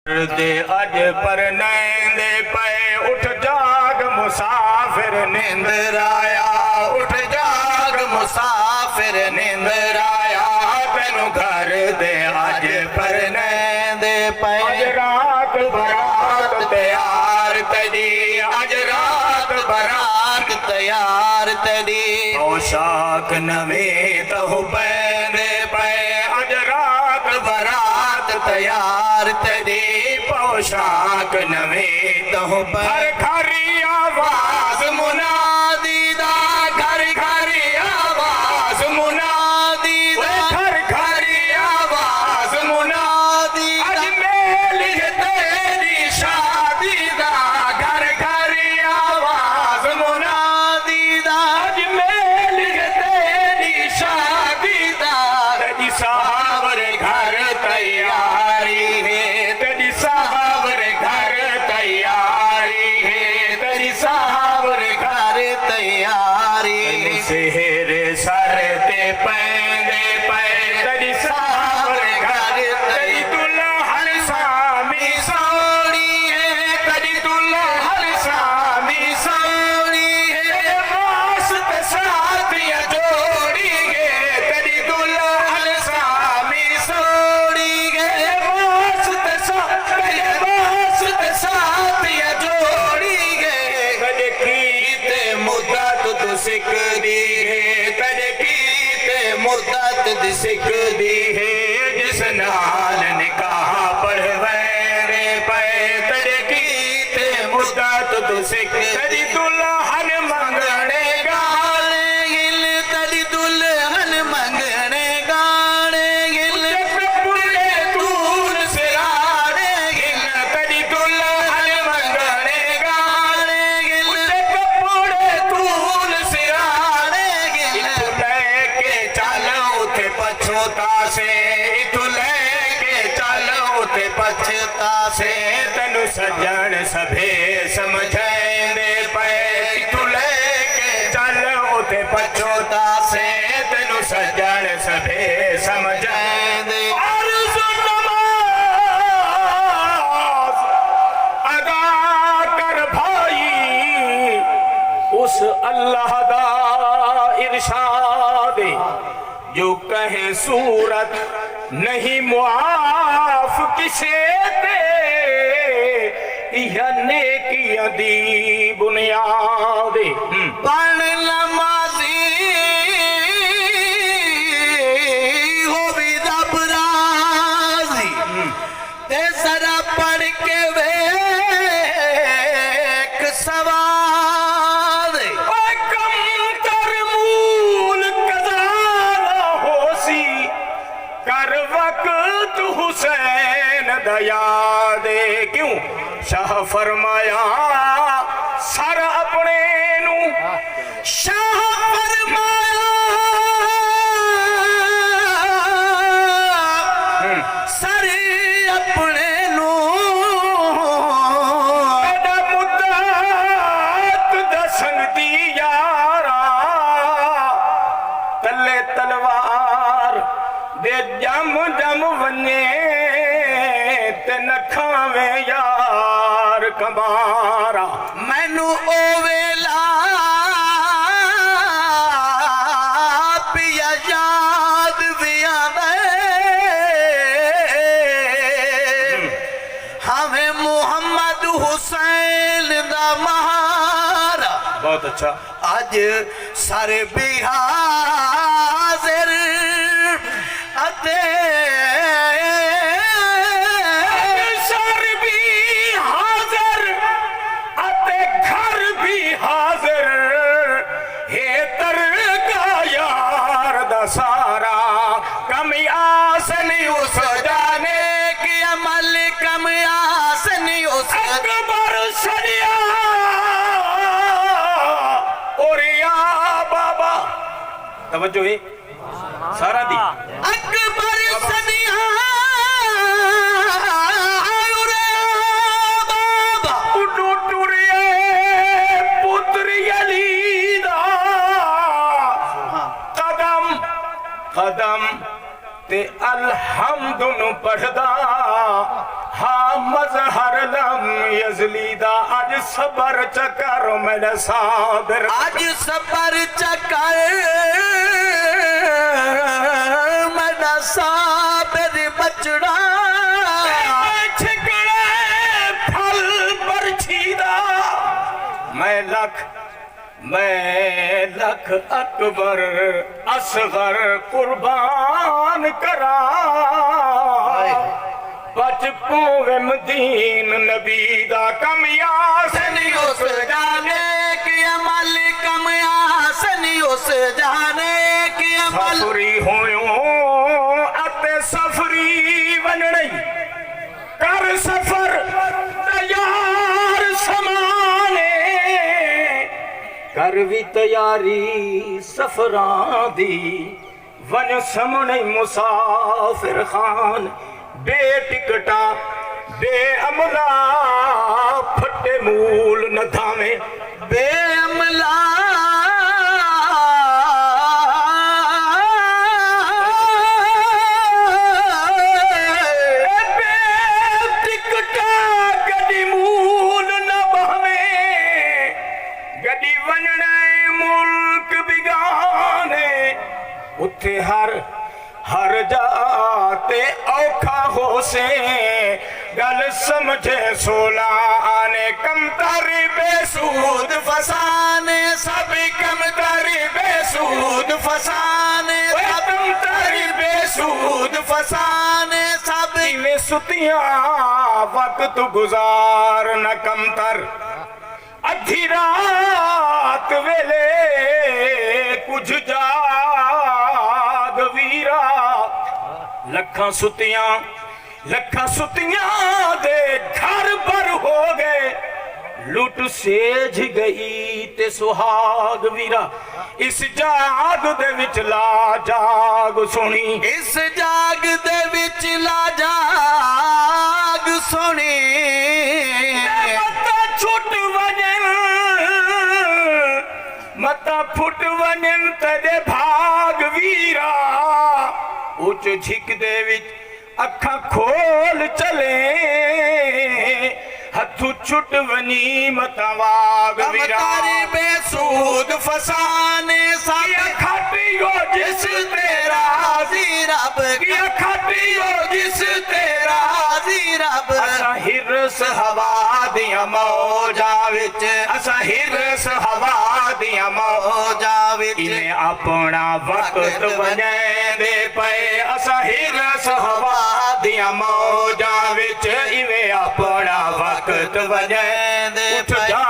दे अज पर नैंदे पे उठ जाग मुसाफिर नींदर आया, उठ जाग मुसाफिर नींदर आया। तेनू घर दे अज पर नैंदे पे अज रात बरात तैयार तेरी, अज रात बरात तैयार तेरी। पोशाक नवी तहु पैंदे पे अज रात बरात तैयार तेरी। पोशाक नवी तहु पर खरी आवाज मुनादी दा, घर खरी आवाज मुनादी दा, घर खरी आवाज मुनादी दा। अज मेल है तेरी शादी दा, घर खरी आवाज मुनादी दा। अज मेल है तेरी शादी दा, तेरी सावर घर तैयारी है, तेरी सावर घर तैयारी है, तेरी सावर घर तैयारी। सेहर सर ते पैंदे पे तेरी सावर घर, तेरी दुल्हन सामी सोनी है, तेरी दुल्हन सामी सोनी है। वास्ते साथिया जोड़ी है, तेरी दुल्हन सामी सोनी है। वास्ते साथिया जोड़ी है, कद कीते मुद्दत तो सिकदी है, कद कीते मुद्दत दी सिकदी है। जिस नाल निकाह पढ़वेरे पे कद कीते मुद्दत तो सिक। तेरी दुल्हन मंगने गाने गिल, तेरी दुल्हन मंगने गाने गिल। कपूरे तूल सिराने गिल, तेरी दुल्हन मंगने गाने गिल। कपूरे तूल सिराने गिल। लेके चल उथे पछोता से, तू लेके चल उथे पछता से। तेनू सजन सभे समझेंदे पे, तू लेके चल उथे पछोता से। तेनू सजन सभे समझेंदे। अर्ज़ नमाज अदा कर भाई, उस अल्लाह दा इरशाद जो कहे सूरत नहीं मुआफ किसे ते। यह नेकियां दी बुनियाद। बन नमाजी हो भी रब राज़ी, ते जरा पढ़ के वेख सवाल। कम कर मूल कज़ाना होसी, कर वक्त हुसैन दया दे। क्यों शाह फरमाया सर अपने नू, शाह फरमाया सर अपने नू। एदा मुद्दत दसन दी यारा, तले तलवार दे जम जम वने ते न खावे यार कमारा। मैनू ओ वेला पिया याद भी आवे, हमें मुहम्मद हुसैन दा महारा। बहुत अच्छा। आज सारे बिहार अते सर भी हाजिर अते घर भी हाजिर हे तर का यार दसारा। कमी आसन उस जाने की अमल, कम आसन उस अकबर सरिया और या बाबा। तवज्जो है सारा दी। अकबर सदिया बाबा उडू टुरिए पुत्र यलीदा। कदम कदम ते अलहम्दुन पढ़दा हाँ मजहर लम यजली दा अज सबर चकर मेरे सादर आज सबर चकर मेरा साबर बचड़ा छिकड़े फल बरछीदा मैं लख अकबर असगर कुर्बान करा बच पोवे मदीन नबी दा कमियास सनी उस जाने कि अमल कमयासनी उस जाने कि अमल सफरी होयो अते सफरी वनणी कर सफर तैयार समाने कर भी तैयारी सफरां दी वन समणे मुसाफिर खान बेटिकटा बे अमला फटे मूल न धावे बेअमला बेटिकटा गडी मूल न बहवे गडी वनणे मुल्क बिगाने उथे हर जाते औखा हो से गल समझे सोला आने कम तारी बेसूद फसाने सब कम तारी बेसूद फसाने कम तारी बेसूद फसाने सब में सुतियां वक्त गुजार न कम तर अधी रात वेले कुछ जाग वीरा लखा सुतियां दे घर भर हो गए लुट सेज गई ते सुहाग वीरा इस जाग दे विच ला जाग सुनी इस जाग दे विच ला जाग सुनी मता फुट वजन तेरे भाग वीरा उच झिक दे विच अखा खोल चले हथू छुट वनी मता वाग वीरा बेसूद फसाने साया खटियो जिस तेरा जी रब खटियो जिस तेरा जी रब असा हिरस हवा दिया मौजा विच असा हिरस हवा दिया मौजा विच इने अपना वक्त वने दे पे असा हिरस हवा दिया मौजा विच इवे अपना वक्त वने दे उठ जा